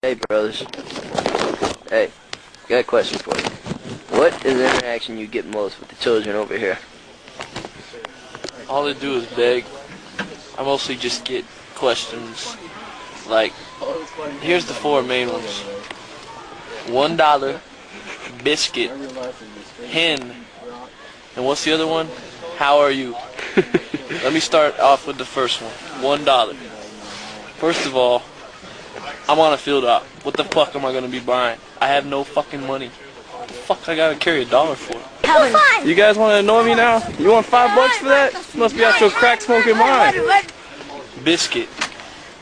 Hey, brothers. Hey, got a question for you. What is the interaction you get most with the children over here? All they do is beg. I mostly just get questions like, here's the four main ones. $1, biscuit, hen, and what's the other one? How are you? Let me start off with the first one. $1. First of all, I'm on a field op. What the fuck am I gonna be buying? I have no fucking money. What the fuck I gotta carry $1 for? You guys want to annoy me now? You want $5 for that? You must be out your crack smoking mind. Biscuit.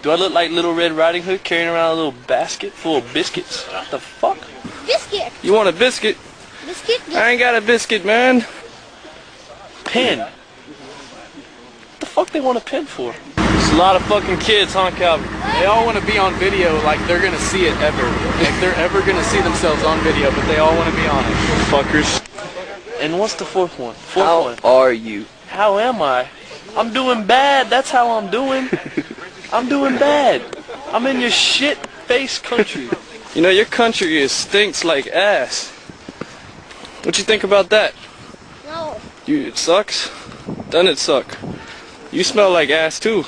Do I look like Little Red Riding Hood carrying around a little basket full of biscuits? What the fuck? Biscuit. You want a biscuit? Biscuit? Yes. I ain't got a biscuit, man. Pen. What the fuck they want a pen for? There's a lot of fucking kids, huh, Calvin? They all want to be on video like they're going to see it ever. Like they're ever going to see themselves on video, but they all want to be on it. Fuckers. And what's the fourth one? How are you? How am I? I'm doing bad. That's how I'm doing. I'm doing bad. I'm in your shit-face country. You know, your country stinks like ass. What you think about that? No. It sucks? Doesn't it suck? You smell like ass too.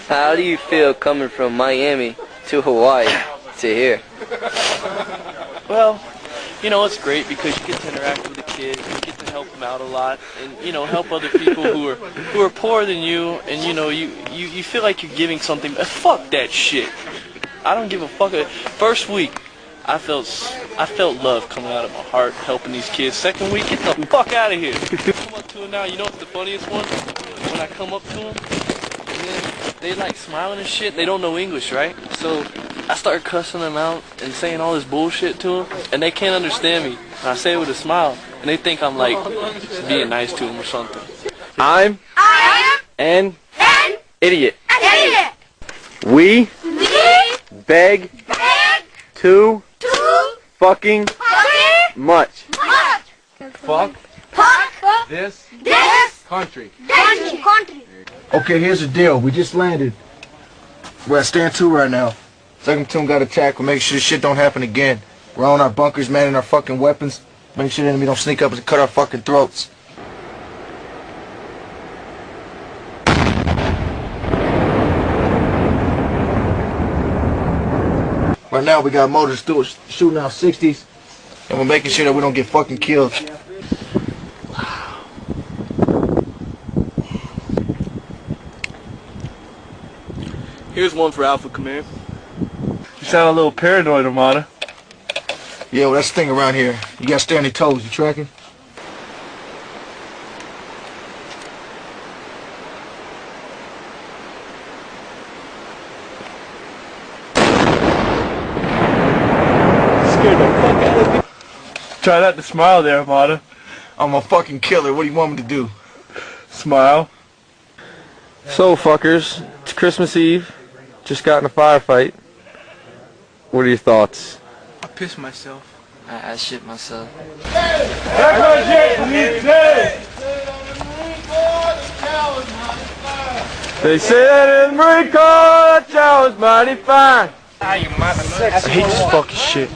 How do you feel coming from Miami to Hawaii to here? Well, you know, it's great because you get to interact with the kids, you get to help them out a lot, and, you know, help other people who are poorer than you, and, you know, you feel like you're giving something. Fuck that shit. I don't give a fuck. First week, I felt love coming out of my heart helping these kids. Second week, get the fuck out of here. I come up to them now, you know what's the funniest one? When I come up to them, and then they like smiling and shit, they don't know English, right? So I start cussing them out and saying all this bullshit to them, and they can't understand me. And I say it with a smile, and they think I'm like being nice to them or something. I'm an idiot. We beg too fucking much. Fuck this country. Okay, here's the deal. We just landed. We're at stand 2 right now. Second platoon got attacked. We'll make sure this shit don't happen again. We're on our bunkers, manning our fucking weapons. Make sure the enemy don't sneak up and cut our fucking throats. Right now we got motors shooting out 60s. And we're making sure that we don't get fucking killed. Here's one for Alpha Command. You sound a little paranoid, Armada. Yeah, well, that's the thing around here. You gotta stay on your toes. You tracking? Scared the fuck out of me. Try not to smile there, Armada. I'm a fucking killer. What do you want me to do? Smile. So, fuckers, it's Christmas Eve. Just got in a firefight. What are your thoughts? I pissed myself. I shit myself. They say that in the Marine Corps, that chow is mighty fine. I hate this fucking shit.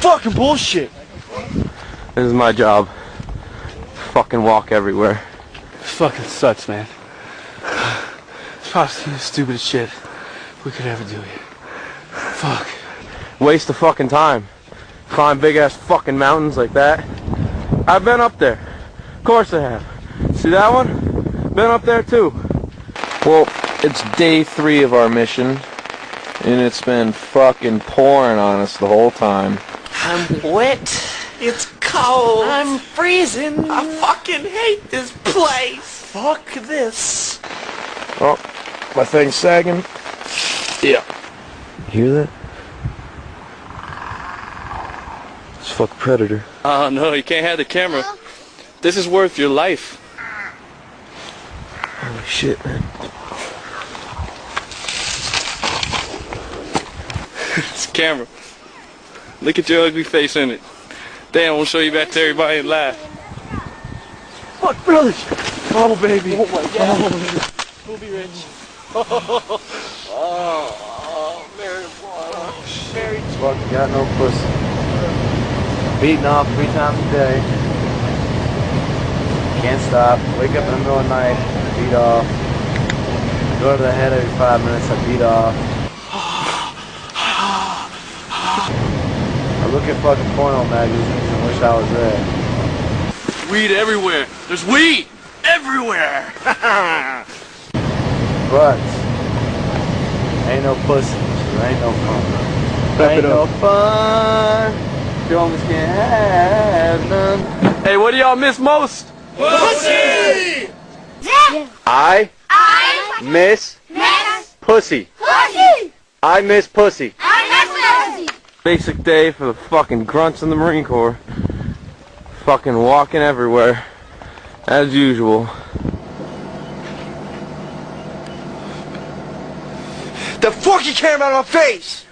Fucking bullshit. This is my job. Fucking walk everywhere. This fucking sucks, man. It's probably the stupidest shit we could ever do here. Fuck. Waste of fucking time. Climb big ass fucking mountains like that. I've been up there. Of course I have. See that one? Been up there too. Well, it's day 3 of our mission, and it's been fucking pouring on us the whole time. I'm wet. It's cold. I'm freezing. I fucking hate this place. Fuck this. Oh, my thing's sagging. Yeah. You hear that? It's a fucking predator. Oh no, you can't have the camera. This is worth your life. Holy shit, man. It's a camera. Look at your ugly face in it. Damn, we'll show you back to everybody and laugh. Fuck, brothers! Oh, baby. Oh, my God. We'll be rich. Oh, marijuana. Fucking got no pussy. Beating off 3 times a day. Can't stop. Wake up in the middle of the night, beat off. Go to the head every 5 minutes, I beat off. I look at fucking porno magazines and wish I was there. Weed everywhere. There's weed everywhere. But ain't no pussy, so ain't no fun. Ain't no fun. Jones can't have none. Hey, what do y'all miss most? Pussy! I miss pussy. I miss pussy. Basic day for the fucking grunts in the Marine Corps. Fucking walking everywhere, as usual. The fuck you came out of my face?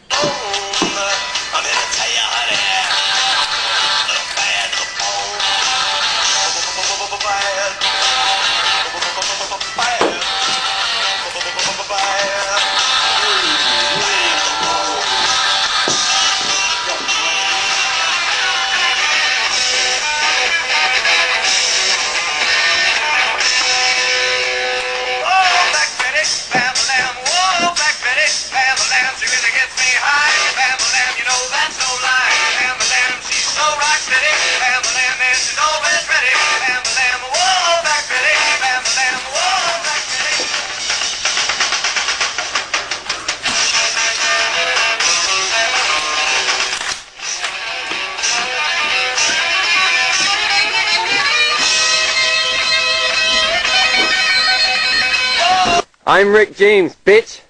I'm Rick James, bitch.